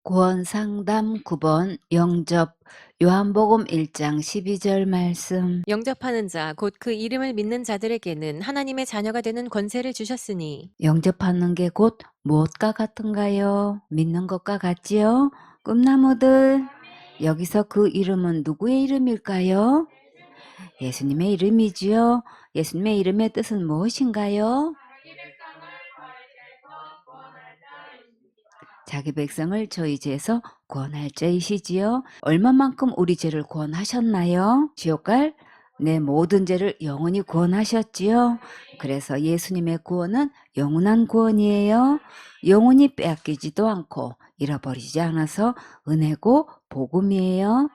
구원상담 9번 영접 요한복음 1장 12절 말씀. 영접하는 자, 곧 그 이름을 믿는 자들에게는 하나님의 자녀가 되는 권세를 주셨으니. 영접하는 게 곧 무엇과 같은가요? 믿는 것과 같지요? 꿈나무들, 여기서 그 이름은 누구의 이름일까요? 예수님의 이름이지요. 예수님의 이름의 뜻은 무엇인가요? 자기 백성을 저희 죄에서 구원할 자이시지요. 얼마만큼 우리 죄를 구원하셨나요? 지옥 갈 내 모든 죄를 영원히 구원하셨지요. 그래서 예수님의 구원은 영원한 구원이에요. 영원히 빼앗기지도 않고 잃어버리지 않아서 은혜고 복음이에요.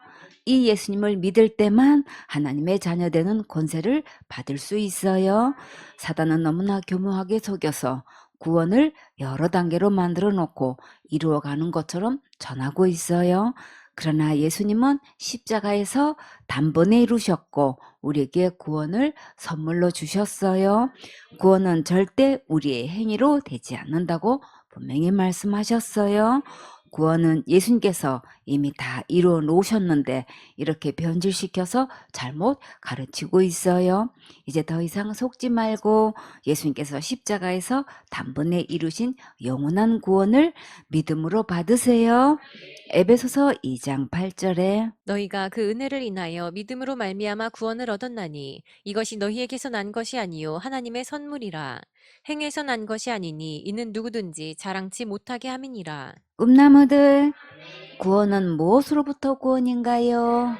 이 예수님을 믿을 때만 하나님의 자녀되는 권세를 받을 수 있어요. 사단은 너무나 교묘하게 속여서 구원을 여러 단계로 만들어 놓고 이루어가는 것처럼 전하고 있어요. 그러나 예수님은 십자가에서 단번에 이루셨고 우리에게 구원을 선물로 주셨어요. 구원은 절대 우리의 행위로 되지 않는다고 분명히 말씀하셨어요. 구원은 예수님께서 이미 다 이루어 놓으셨는데 이렇게 변질시켜서 잘못 가르치고 있어요. 이제 더 이상 속지 말고 예수님께서 십자가에서 단번에 이루신 영원한 구원을 믿음으로 받으세요. 에베소서 2장 8절에 너희가 그 은혜를 인하여 믿음으로 말미암아 구원을 얻었나니 이것이 너희에게서 난 것이 아니요 하나님의 선물이라. 행에서 난 것이 아니니 이는 누구든지 자랑치 못하게 함이니라. 꿈나무들, 구원은 무엇으로부터 구원인가요?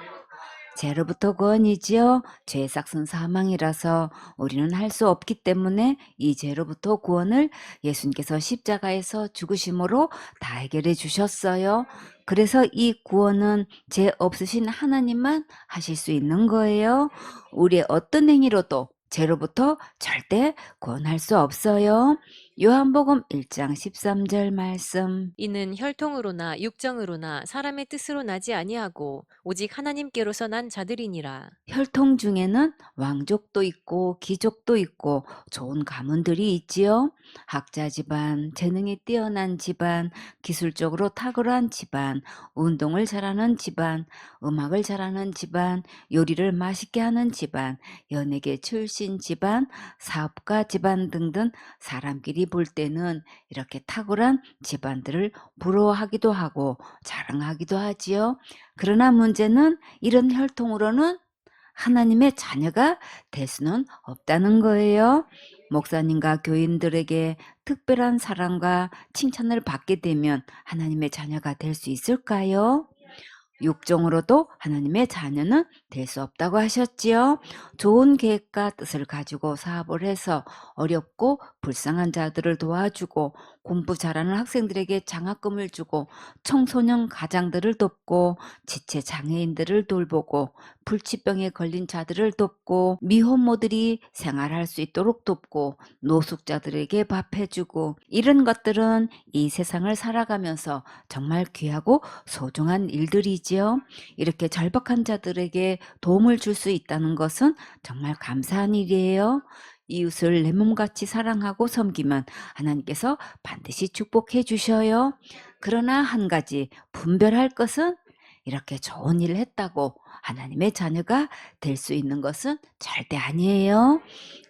죄로부터 구원이지요. 죄의 삭은 사망이라서 우리는 할 수 없기 때문에 이 죄로부터 구원을 예수님께서 십자가에서 죽으심으로 다 해결해 주셨어요. 그래서 이 구원은 죄 없으신 하나님만 하실 수 있는 거예요. 우리의 어떤 행위로도 죄로부터 절대 구원할 수 없어요. 요한복음 1장 13절 말씀. 이는 혈통으로나 육정으로나 사람의 뜻으로 나지 아니하고 오직 하나님께로서 난 자들이니라. 혈통 중에는 왕족도 있고 귀족도 있고 좋은 가문들이 있지요. 학자 집안, 재능이 뛰어난 집안, 기술적으로 탁월한 집안, 운동을 잘하는 집안, 음악을 잘하는 집안, 요리를 맛있게 하는 집안, 연예계 출신 집안, 사업가 집안 등등 사람끼리 볼 때는 이렇게 탁월한 집안들을 부러워하기도 하고 자랑하기도 하지요. 그러나 문제는 이런 혈통으로는 하나님의 자녀가 될 수는 없다는 거예요. 목사님과 교인들에게 특별한 사랑과 칭찬을 받게 되면 하나님의 자녀가 될 수 있을까요? 육종으로도 하나님의 자녀는 될 수 없다고 하셨지요. 좋은 계획과 뜻을 가지고 사업을 해서 어렵고 불쌍한 자들을 도와주고 공부 잘하는 학생들에게 장학금을 주고 청소년 가장들을 돕고 지체 장애인들을 돌보고 불치병에 걸린 자들을 돕고 미혼모들이 생활할 수 있도록 돕고 노숙자들에게 밥해주고 이런 것들은 이 세상을 살아가면서 정말 귀하고 소중한 일들이지요. 이렇게 절박한 자들에게 도움을 줄 수 있다는 것은 정말 감사한 일이에요. 이웃을 내 몸같이 사랑하고 섬기면 하나님께서 반드시 축복해 주셔요. 그러나 한 가지 분별할 것은 이렇게 좋은 일을 했다고 하나님의 자녀가 될 수 있는 것은 절대 아니에요.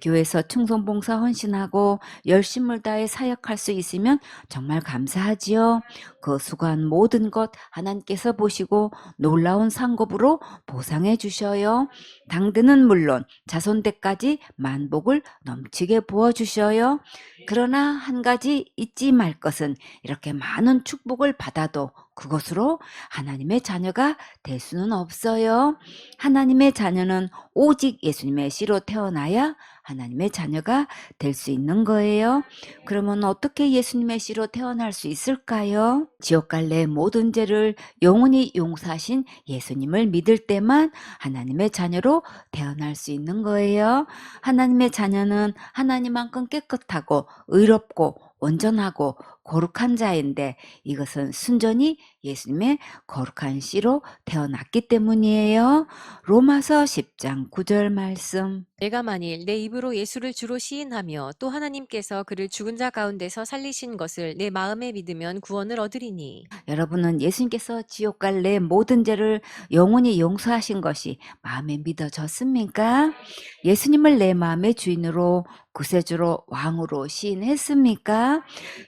교회에서 충성봉사 헌신하고 열심을 다해 사역할 수 있으면 정말 감사하지요. 그 수고한 모든 것 하나님께서 보시고 놀라운 상급으로 보상해 주셔요. 당대는 물론 자손대까지 만복을 넘치게 부어주셔요. 그러나 한 가지 잊지 말 것은 이렇게 많은 축복을 받아도 그것으로 하나님의 자녀가 될 수는 없어요. 하나님의 자녀는 오직 예수님의 씨로 태어나야 하나님의 자녀가 될 수 있는 거예요. 그러면 어떻게 예수님의 씨로 태어날 수 있을까요? 지옥 갈래 모든 죄를 영원히 용서하신 예수님을 믿을 때만 하나님의 자녀로 태어날 수 있는 거예요. 하나님의 자녀는 하나님만큼 깨끗하고 의롭고 온전하고 거룩한 자인데 이것은 순전히 예수님의 거룩한 씨로 태어났기 때문이에요. 로마서 10장 9절 말씀. 내가 만일 내 입으로 예수를 주로 시인하며 또 하나님께서 그를 죽은 자 가운데서 살리신 것을 내 마음에 믿으면 구원을 얻으리니. 여러분은 예수님께서 지옥 갈 내 모든 죄를 영원히 용서하신 것이 마음에 믿어졌습니까? 예수님을 내 마음의 주인으로 구세주로 왕으로 시인했습니까?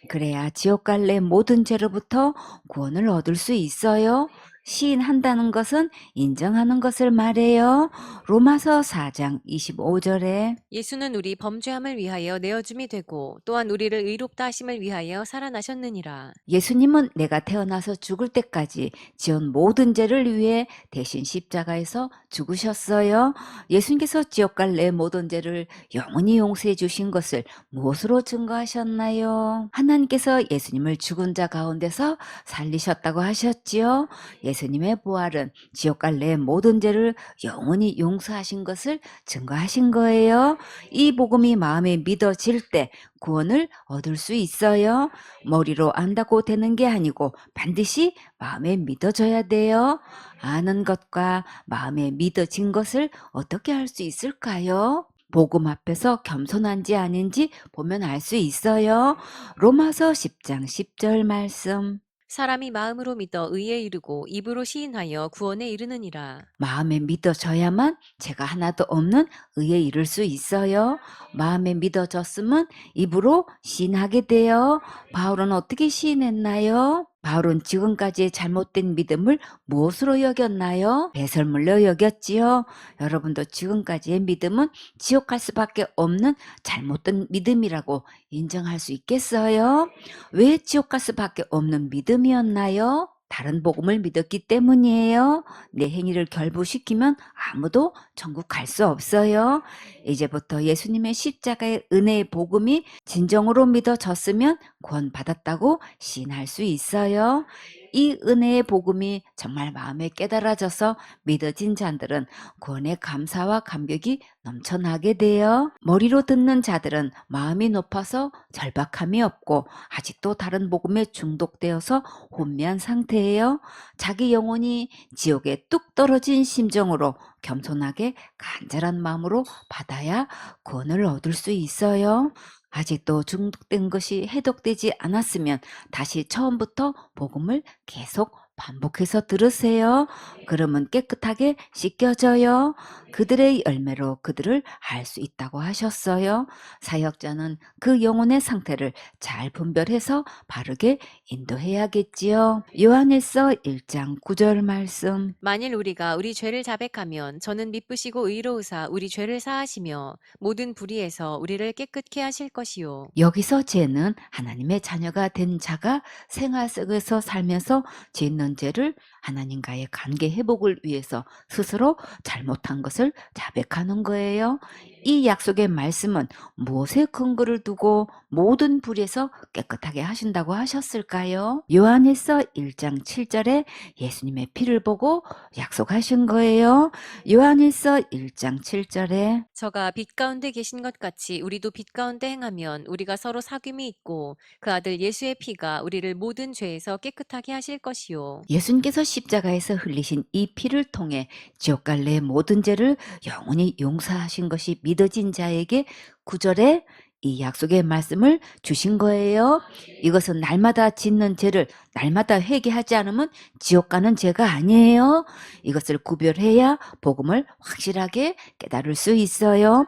그래야 지옥 갈 내 모든 죄로부터 구원을 얻을 수 있어요. 시인한다는 것은 인정하는 것을 말해요. 로마서 4장 25절에 예수는 우리 범죄함을 위하여 내어줌이 되고 또한 우리를 의롭다 하심을 위하여 살아나셨느니라. 예수님은 내가 태어나서 죽을 때까지 지은 모든 죄를 위해 대신 십자가에서 죽으셨어요. 예수님께서 지옥 갈 내 모든 죄를 영원히 용서해 주신 것을 무엇으로 증거하셨나요? 하나님께서 예수님을 죽은 자 가운데서 살리셨다고 하셨지요. 예수님의 부활은 지옥 갈 내 모든 죄를 영원히 용서하신 것을 증거하신 거예요. 이 복음이 마음에 믿어질 때 구원을 얻을 수 있어요. 머리로 안다고 되는 게 아니고 반드시 마음에 믿어져야 돼요. 아는 것과 마음에 믿어진 것을 어떻게 할 수 있을까요? 복음 앞에서 겸손한지 아닌지 보면 알 수 있어요. 로마서 10장 10절 말씀. 사람이 마음으로 믿어 의에 이르고 입으로 시인하여 구원에 이르느니라. 마음에 믿어져야만 죄가 하나도 없는 의에 이를 수 있어요. 마음에 믿어졌으면 입으로 시인하게 돼요. 바울은 어떻게 시인했나요? 바울은 지금까지의 잘못된 믿음을 무엇으로 여겼나요? 배설물로 여겼지요. 여러분도 지금까지의 믿음은 지옥 갈 수밖에 없는 잘못된 믿음이라고 인정할 수 있겠어요? 왜 지옥 갈 수밖에 없는 믿음이었나요? 다른 복음을 믿었기 때문이에요. 내 행위를 결부시키면 아무도 천국 갈 수 없어요. 이제부터 예수님의 십자가의 은혜의 복음이 진정으로 믿어졌으면 구원받았다고 시인할 수 있어요. 이 은혜의 복음이 정말 마음에 깨달아져서 믿어진 자들은 구원의 감사와 감격이 넘쳐나게 돼요. 머리로 듣는 자들은 마음이 높아서 절박함이 없고 아직도 다른 복음에 중독되어서 혼미한 상태예요. 자기 영혼이 지옥에 뚝 떨어진 심정으로 겸손하게 간절한 마음으로 받아야 구원을 얻을 수 있어요. 아직도 중독된 것이 해독되지 않았으면 다시 처음부터 복음을 계속 반복해서 들으세요. 그러면 깨끗하게 씻겨져요. 그들의 열매로 그들을 알 수 있다고 하셨어요. 사역자는 그 영혼의 상태를 잘 분별해서 바르게 인도해야겠지요. 요한일서 1장 9절 말씀. 만일 우리가 우리 죄를 자백하면 저는 미쁘시고 의로우사 우리 죄를 사하시며 모든 불의에서 우리를 깨끗게 하실 것이요. 여기서 죄는 하나님의 자녀가 된 자가 생활 속에서 살면서 짓는 죄를 하나님과의 관계 회복을 위해서 스스로 잘못한 것을 자백하는 거예요. 이 약속의 말씀은 무엇에 근거를 두고 모든 불에서 깨끗하게 하신다고 하셨을까요? 요한일서 1장 7절에 예수님의 피를 보고 약속하신 거예요. 요한일서 1장 7절에 저가 빛 가운데 계신 것 같이 우리도 빛 가운데 행하면 우리가 서로 사귐이 있고 그 아들 예수의 피가 우리를 모든 죄에서 깨끗하게 하실 것이요. 예수님께서 십자가에서 흘리신 이 피를 통해 지옥 갈 내 모든 죄를 영원히 용서하신 것이 믿어진 자에게 구절에 이 약속의 말씀을 주신 거예요. 이것은 날마다 짓는 죄를 날마다 회개하지 않으면 지옥 가는 죄가 아니에요. 이것을 구별해야 복음을 확실하게 깨달을 수 있어요.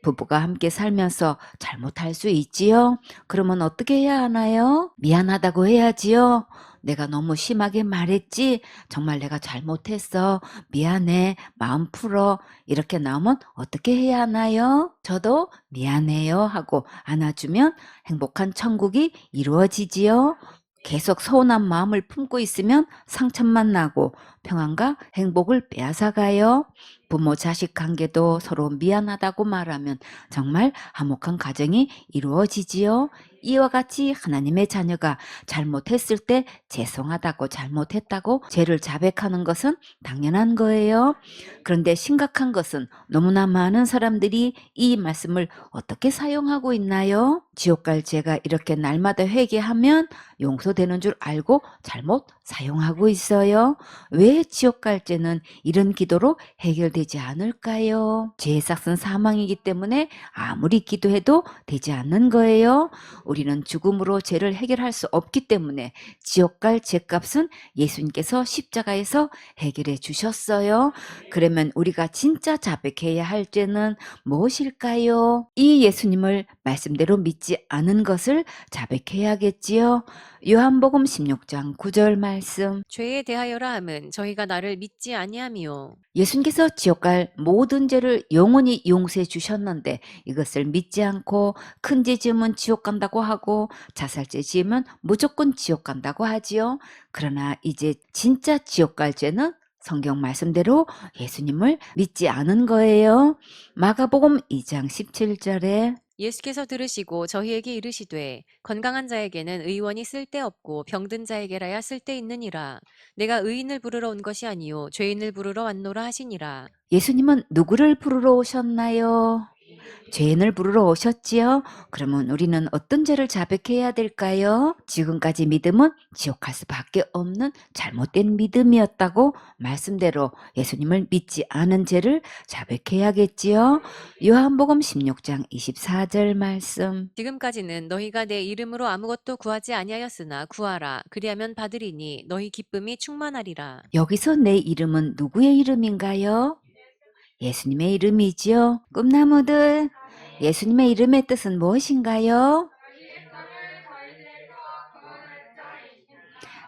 부부가 함께 살면서 잘못할 수 있지요. 그러면 어떻게 해야 하나요? 미안하다고 해야지요. 내가 너무 심하게 말했지. 정말 내가 잘못했어. 미안해. 마음 풀어. 이렇게 나오면 어떻게 해야 하나요? 저도 미안해요 하고 안아주면 행복한 천국이 이루어지지요. 계속 서운한 마음을 품고 있으면 상처만 나고 평안과 행복을 빼앗아가요. 부모 자식 관계도 서로 미안하다고 말하면 정말 화목한 가정이 이루어지지요. 이와 같이 하나님의 자녀가 잘못했을 때 죄송하다고 잘못했다고 죄를 자백하는 것은 당연한 거예요. 그런데 심각한 것은 너무나 많은 사람들이 이 말씀을 어떻게 사용하고 있나요? 지옥 갈 죄가 이렇게 날마다 회개하면 용서되는 줄 알고 잘못 사용하고 있어요. 왜 지옥 갈 죄는 이런 기도로 해결되지 않을까요? 죄의 삭은 사망이기 때문에 아무리 기도해도 되지 않는 거예요. 우리는 죽음으로 죄를 해결할 수 없기 때문에 지옥 갈 죄값은 예수님께서 십자가에서 해결해 주셨어요. 그러면 우리가 진짜 자백해야 할 죄는 무엇일까요? 이 예수님을 말씀대로 믿지 않은 것을 자백해야겠지요. 요한복음 16장 9절 말씀. 죄에 대하여라 함은 저희가 나를 믿지 아니함이요. 예수님께서 지옥 갈 모든 죄를 영원히 용서해 주셨는데 이것을 믿지 않고 큰 죄 지으면 지옥 간다고 하고 자살죄 지으면 무조건 지옥 간다고 하지요. 그러나 이제 진짜 지옥 갈 죄는 성경 말씀대로 예수님을 믿지 않은 거예요. 마가복음 2장 17절에 예수께서 들으시고 저희에게 이르시되 건강한 자에게는 의원이 쓸데없고 병든 자에게라야 쓸데있느니라. 내가 의인을 부르러 온 것이 아니요 죄인을 부르러 왔노라 하시니라. 예수님은 누구를 부르러 오셨나요? 죄인을 부르러 오셨지요? 그러면 우리는 어떤 죄를 자백해야 될까요? 지금까지 믿음은 지옥 갈 수밖에 없는 잘못된 믿음이었다고 말씀대로 예수님을 믿지 않은 죄를 자백해야겠지요? 요한복음 16장 24절 말씀. 지금까지는 너희가 내 이름으로 아무것도 구하지 아니하였으나 구하라. 그리하면 받으리니 너희 기쁨이 충만하리라. 여기서 내 이름은 누구의 이름인가요? 예수님의 이름이지요. 꿈나무들, 예수님의 이름의 뜻은 무엇인가요?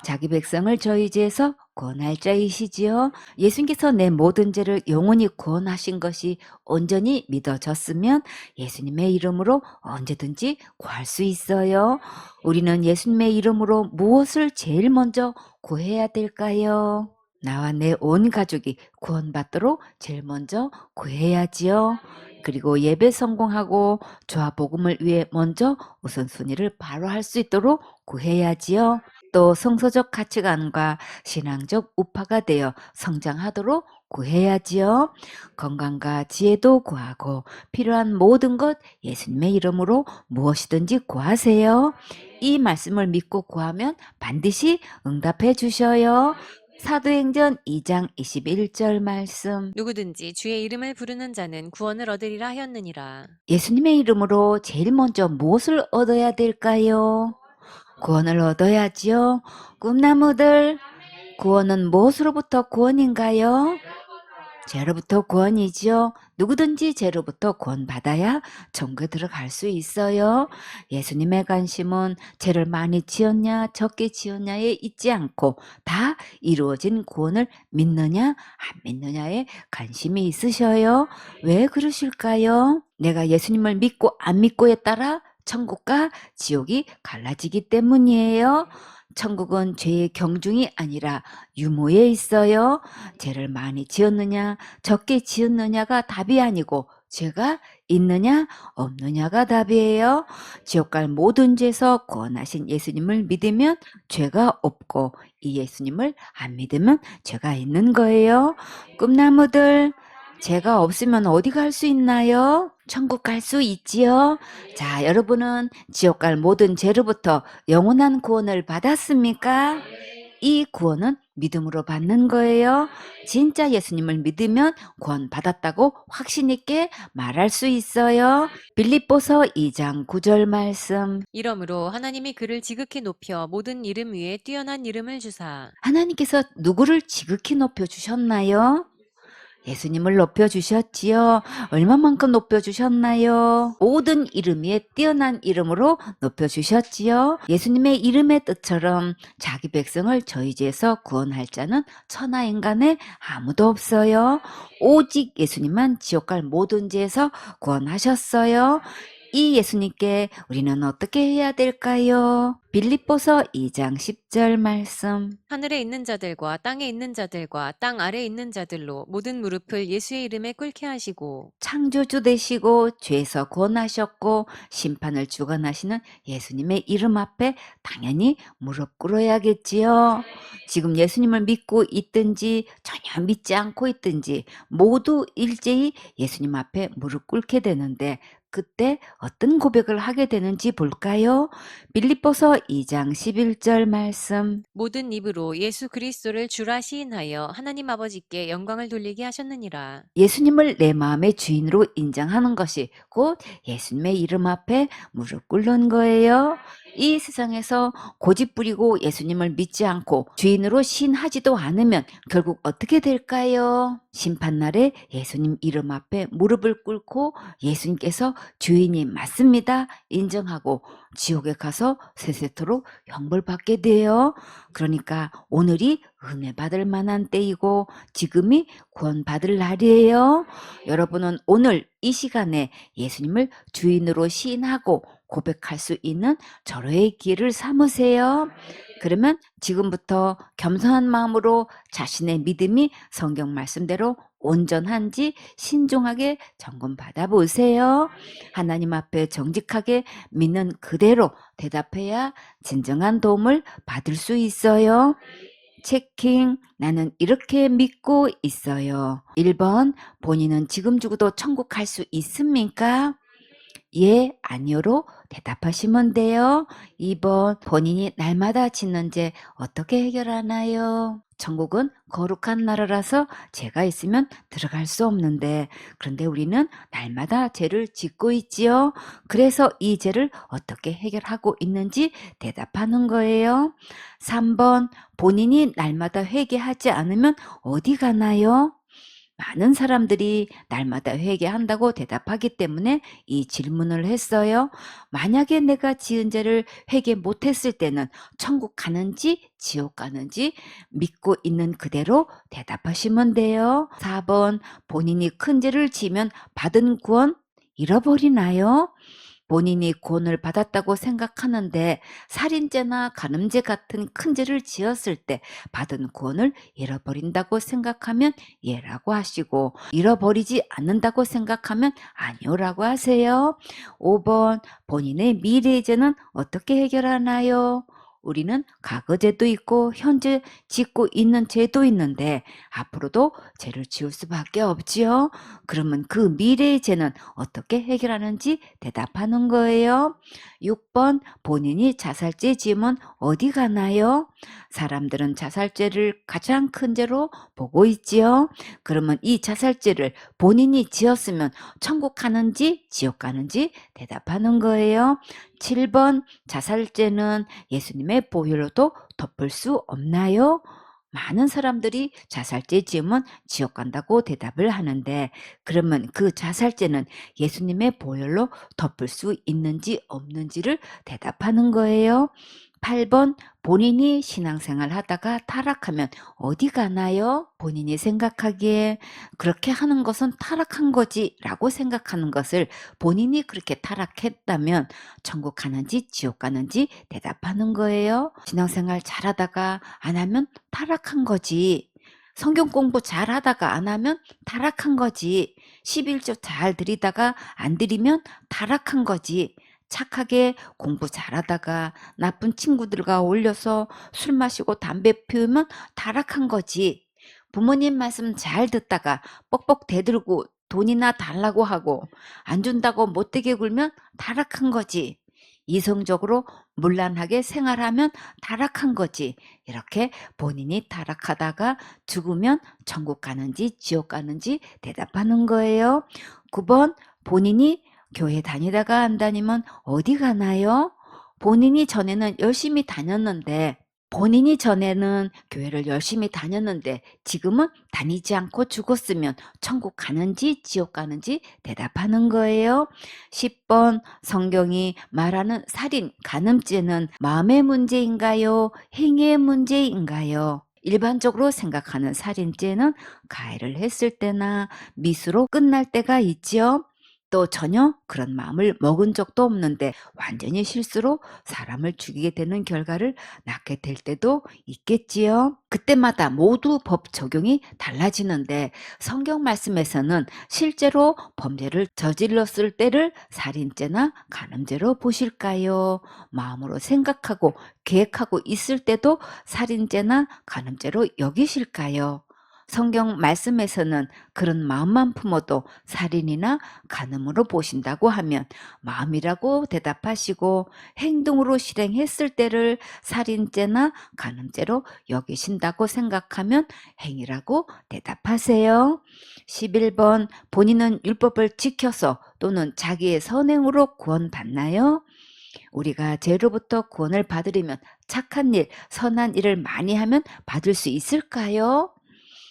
자기 백성을 저희 죄에서 구원할 자이시지요. 예수님께서 내 모든 죄를 영원히 구원하신 것이 온전히 믿어졌으면 예수님의 이름으로 언제든지 구할 수 있어요. 우리는 예수님의 이름으로 무엇을 제일 먼저 구해야 될까요? 나와 내 온 가족이 구원받도록 제일 먼저 구해야지요. 그리고 예배 성공하고 조화 복음을 위해 먼저 우선순위를 바로 할 수 있도록 구해야지요. 또 성서적 가치관과 신앙적 우파가 되어 성장하도록 구해야지요. 건강과 지혜도 구하고 필요한 모든 것 예수님의 이름으로 무엇이든지 구하세요. 이 말씀을 믿고 구하면 반드시 응답해 주셔요. 사도행전 2장 21절 말씀. 누구든지 주의 이름을 부르는 자는 구원을 얻으리라 하였느니라. 예수님의 이름으로 제일 먼저 무엇을 얻어야 될까요? 구원을 얻어야지요. 꿈나무들, 구원은 무엇으로부터 구원인가요? 죄로부터 구원이지요. 누구든지 죄로부터 구원받아야 천국에 들어갈 수 있어요. 예수님의 관심은 죄를 많이 지었냐 적게 지었냐에 있지 않고 다 이루어진 구원을 믿느냐 안 믿느냐에 관심이 있으셔요. 왜 그러실까요? 내가 예수님을 믿고 안 믿고에 따라 천국과 지옥이 갈라지기 때문이에요. 천국은 죄의 경중이 아니라 유무에 있어요. 죄를 많이 지었느냐 적게 지었느냐가 답이 아니고 죄가 있느냐 없느냐가 답이에요. 지옥 갈 모든 죄에서 구원하신 예수님을 믿으면 죄가 없고 이 예수님을 안 믿으면 죄가 있는 거예요. 꿈나무들, 죄가 없으면 어디 갈 수 있나요? 천국 갈 수 있지요. 자, 여러분은 지옥 갈 모든 죄로부터 영원한 구원을 받았습니까? 이 구원은 믿음으로 받는 거예요. 진짜 예수님을 믿으면 구원 받았다고 확신 있게 말할 수 있어요. 빌립보서 2장 9절 말씀. 이러므로 하나님이 그를 지극히 높여 모든 이름 위에 뛰어난 이름을 주사. 하나님께서 누구를 지극히 높여 주셨나요? 예수님을 높여주셨지요. 얼마만큼 높여주셨나요? 모든 이름 위에 뛰어난 이름으로 높여주셨지요. 예수님의 이름의 뜻처럼 자기 백성을 저희 죄에서 구원할 자는 천하 인간에 아무도 없어요. 오직 예수님만 지옥 갈 모든 죄에서 구원하셨어요. 이 예수님께 우리는 어떻게 해야 될까요? 빌립보서 2장 10절 말씀. 하늘에 있는 자들과 땅에 있는 자들과 땅 아래에 있는 자들로 모든 무릎을 예수의 이름에 꿇게 하시고 창조주 되시고 죄에서 구원하셨고 심판을 주관하시는 예수님의 이름 앞에 당연히 무릎 꿇어야겠지요. 지금 예수님을 믿고 있든지 전혀 믿지 않고 있든지 모두 일제히 예수님 앞에 무릎 꿇게 되는데 그때 어떤 고백을 하게 되는지 볼까요? 빌립보서 2장 11절 말씀. 모든 입으로 예수 그리스도를 주라 시인하여 하나님 아버지께 영광을 돌리게 하셨느니라. 예수님을 내 마음의 주인으로 인정하는 것이 곧 예수님의 이름 앞에 무릎 꿇는 거예요. 이 세상에서 고집 부리고 예수님을 믿지 않고 주인으로 신하지도 않으면 결국 어떻게 될까요? 심판날에 예수님 이름 앞에 무릎을 꿇고 예수님께서 주인이 맞습니다 인정하고 지옥에 가서 세세토록 형벌받게 돼요. 그러니까 오늘이 은혜 받을 만한 때이고 지금이 구원받을 날이에요. 여러분은 오늘 이 시간에 예수님을 주인으로 시인하고 고백할 수 있는 절호의 기회를 삼으세요. 그러면 지금부터 겸손한 마음으로 자신의 믿음이 성경 말씀대로 온전한지 신중하게 점검 받아보세요. 하나님 앞에 정직하게 믿는 그대로 대답해야 진정한 도움을 받을 수 있어요. 체킹. 나는 이렇게 믿고 있어요. 1번. 본인은 지금 죽어도 천국 갈 수 있습니까? 예, 아니요로 대답하시면 돼요. 2번. 본인이 날마다 짓는 죄 어떻게 해결하나요? 천국은 거룩한 나라라서 죄가 있으면 들어갈 수 없는데 그런데 우리는 날마다 죄를 짓고 있지요. 그래서 이 죄를 어떻게 해결하고 있는지 대답하는 거예요. 3번. 본인이 날마다 회개하지 않으면 어디 가나요? 많은 사람들이 날마다 회개한다고 대답하기 때문에 이 질문을 했어요. 만약에 내가 지은 죄를 회개 못했을 때는 천국 가는지 지옥 가는지 믿고 있는 그대로 대답하시면 돼요. 4번. 본인이 큰 죄를 지면 받은 구원 잃어버리나요? 본인이 구원을 받았다고 생각하는데 살인죄나 간음죄 같은 큰 죄를 지었을 때 받은 구원을 잃어버린다고 생각하면 예라고 하시고 잃어버리지 않는다고 생각하면 아니오라고 하세요. 5번. 본인의 미래의 죄는 어떻게 해결하나요? 우리는 과거 죄도 있고 현재 짓고 있는 죄도 있는데 앞으로도 죄를 지을 수밖에 없지요. 그러면 그 미래의 죄는 어떻게 해결하는지 대답하는 거예요. 6번. 본인이 자살죄 지으면 어디 가나요? 사람들은 자살죄를 가장 큰 죄로 보고 있지요. 그러면 이 자살죄를 본인이 지었으면 천국 가는지 지옥 가는지 대답하는 거예요. 7번. 자살죄는 예수님의 보혈로도 덮을 수 없나요? 많은 사람들이 자살죄 지으면 지옥 간다고 대답을 하는데 그러면 그 자살죄는 예수님의 보혈로 덮을 수 있는지 없는지를 대답하는 거예요. 8번. 본인이 신앙생활 하다가 타락하면 어디 가나요? 본인이 생각하기에 그렇게 하는 것은 타락한 거지 라고 생각하는 것을 본인이 그렇게 타락했다면 천국 가는지 지옥 가는지 대답하는 거예요. 신앙생활 잘하다가 안 하면 타락한 거지. 성경 공부 잘하다가 안 하면 타락한 거지. 11조 잘 드리다가 안 드리면 타락한 거지. 착하게 공부 잘하다가 나쁜 친구들과 어울려서 술 마시고 담배 피우면 타락한 거지. 부모님 말씀 잘 듣다가 뻑뻑 대들고 돈이나 달라고 하고 안 준다고 못되게 굴면 타락한 거지. 이성적으로 문란하게 생활하면 타락한 거지. 이렇게 본인이 타락하다가 죽으면 천국 가는지 지옥 가는지 대답하는 거예요. 9번. 본인이 교회 다니다가 안 다니면 어디 가나요? 본인이 전에는 열심히 다녔는데 본인이 전에는 교회를 열심히 다녔는데 지금은 다니지 않고 죽었으면 천국 가는지 지옥 가는지 대답하는 거예요. 10번. 성경이 말하는 살인, 간음죄는 마음의 문제인가요? 행위의 문제인가요? 일반적으로 생각하는 살인죄는 가해를 했을 때나 미수로 끝날 때가 있지요. 또 전혀 그런 마음을 먹은 적도 없는데 완전히 실수로 사람을 죽이게 되는 결과를 낳게 될 때도 있겠지요. 그때마다 모두 법 적용이 달라지는데 성경 말씀에서는 실제로 범죄를 저질렀을 때를 살인죄나 간음죄로 보실까요? 마음으로 생각하고 계획하고 있을 때도 살인죄나 간음죄로 여기실까요? 성경 말씀에서는 그런 마음만 품어도 살인이나 간음으로 보신다고 하면 마음이라고 대답하시고 행동으로 실행했을 때를 살인죄나 간음죄로 여기신다고 생각하면 행위라고 대답하세요. 11번 본인은 율법을 지켜서 또는 자기의 선행으로 구원받나요? 우리가 죄로부터 구원을 받으려면 착한 일, 선한 일을 많이 하면 받을 수 있을까요?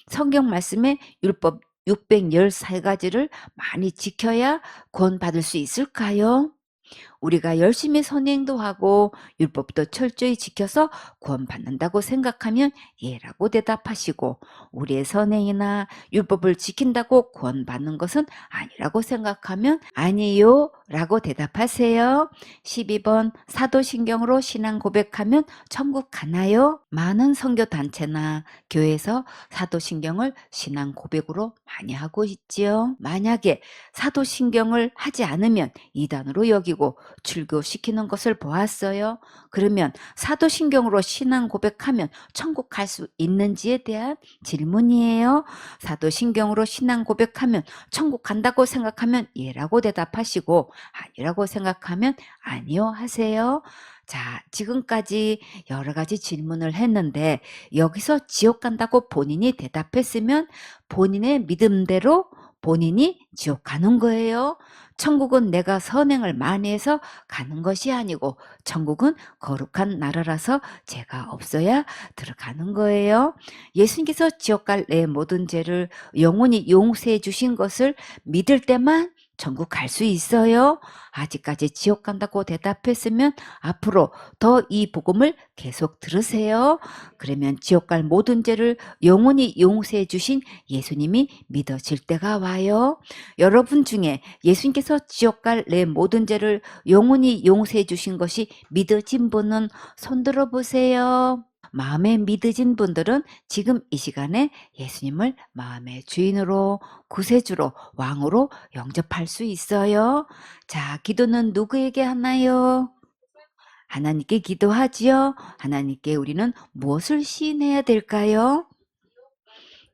성경 말씀에 율법 613가지를 많이 지켜야 구원받을 수 있을까요? 우리가 열심히 선행도 하고 율법도 철저히 지켜서 구원받는다고 생각하면 예라고 대답하시고 우리의 선행이나 율법을 지킨다고 구원받는 것은 아니라고 생각하면 아니요 라고 대답하세요. 12번 사도신경으로 신앙 고백하면 천국 가나요? 많은 선교단체나 교회에서 사도신경을 신앙 고백으로 많이 하고 있지요. 만약에 사도신경을 하지 않으면 이단으로 여기고 출교시키는 것을 보았어요. 그러면 사도신경으로 신앙 고백하면 천국 갈 수 있는지에 대한 질문이에요. 사도신경으로 신앙 고백하면 천국 간다고 생각하면 예라고 대답하시고 아니라고 생각하면 아니요 하세요. 자, 지금까지 여러 가지 질문을 했는데 여기서 지옥 간다고 본인이 대답했으면 본인의 믿음대로 본인이 지옥 가는 거예요. 천국은 내가 선행을 많이 해서 가는 것이 아니고 천국은 거룩한 나라라서 죄가 없어야 들어가는 거예요. 예수님께서 지옥 갈 내 모든 죄를 영원히 용서해 주신 것을 믿을 때만 천국 갈 수 있어요. 아직까지 지옥 간다고 대답했으면 앞으로 더 이 복음을 계속 들으세요. 그러면 지옥 갈 모든 죄를 영원히 용서해 주신 예수님이 믿어질 때가 와요. 여러분 중에 예수님께서 지옥 갈 내 모든 죄를 영원히 용서해 주신 것이 믿어진 분은 손들어 보세요. 마음에 믿어진 분들은 지금 이 시간에 예수님을 마음의 주인으로 구세주로 왕으로 영접할 수 있어요. 자, 기도는 누구에게 하나요? 하나님께 기도하지요. 하나님께 우리는 무엇을 시인해야 될까요?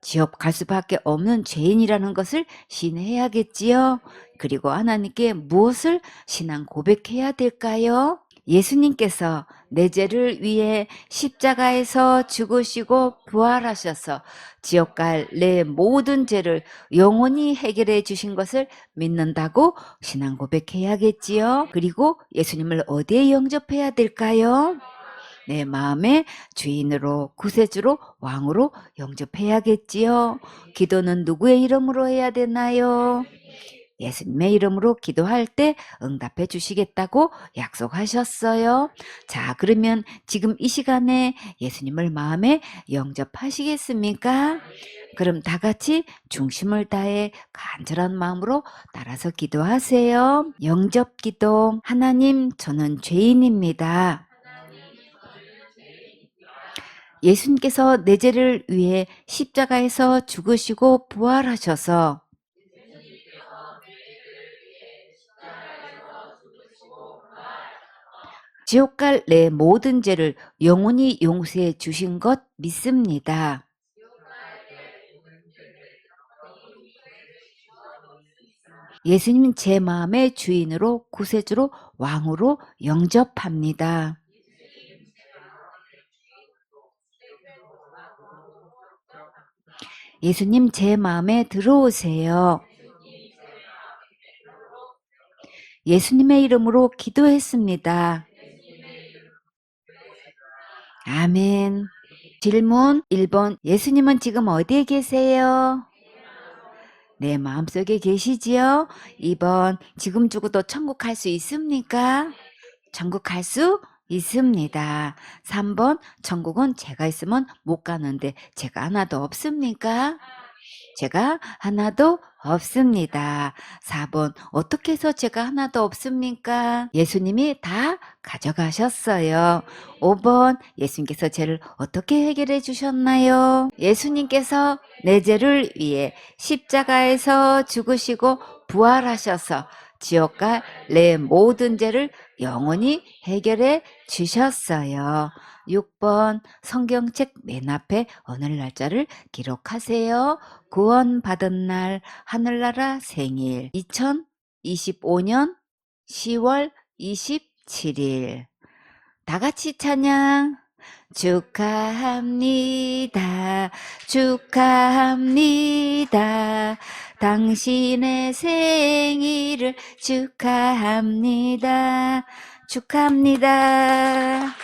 지옥 갈 수밖에 없는 죄인이라는 것을 시인해야겠지요. 그리고 하나님께 무엇을 신앙 고백해야 될까요? 예수님께서 내 죄를 위해 십자가에서 죽으시고 부활하셔서 지옥 갈 내 모든 죄를 영원히 해결해 주신 것을 믿는다고 신앙 고백해야겠지요. 그리고 예수님을 어디에 영접해야 될까요? 내 마음의 주인으로 구세주로 왕으로 영접해야겠지요. 기도는 누구의 이름으로 해야 되나요? 예수님의 이름으로 기도할 때 응답해 주시겠다고 약속하셨어요. 자, 그러면 지금 이 시간에 예수님을 마음에 영접하시겠습니까? 그럼 다 같이 중심을 다해 간절한 마음으로 따라서 기도하세요. 영접 기도. 하나님, 저는 죄인입니다. 예수님께서 내 죄를 위해 십자가에서 죽으시고 부활하셔서 지옥 갈 내 모든 죄를 영원히 용서해 주신 것 믿습니다. 예수님 제 마음의 주인으로 구세주로 왕으로 영접합니다. 예수님 제 마음에 들어오세요. 예수님의 이름으로 기도했습니다. 아멘. 질문 1번. 예수님은 지금 어디에 계세요? 내 마음속에 계시지요? 2번. 지금 죽어도 천국 갈 수 있습니까? 천국 갈 수 있습니다. 3번. 천국은 제가 있으면 못 가는데 제가 하나도 없습니까? 제가 하나도 없습니다. 4번 어떻게 해서 제가 하나도 없습니까? 예수님이 다 가져가셨어요. 5번 예수님께서 죄를 어떻게 해결해 주셨나요? 예수님께서 내 죄를 위해 십자가에서 죽으시고 부활하셔서 지옥과 내 모든 죄를 영원히 해결해 주셨어요. 6번 성경책 맨 앞에 오늘 날짜를 기록하세요. 구원받은 날 하늘나라 생일 2025년 10월 27일 다 같이 찬양 축하합니다. 축하합니다. 당신의 생일을 축하합니다. 축하합니다.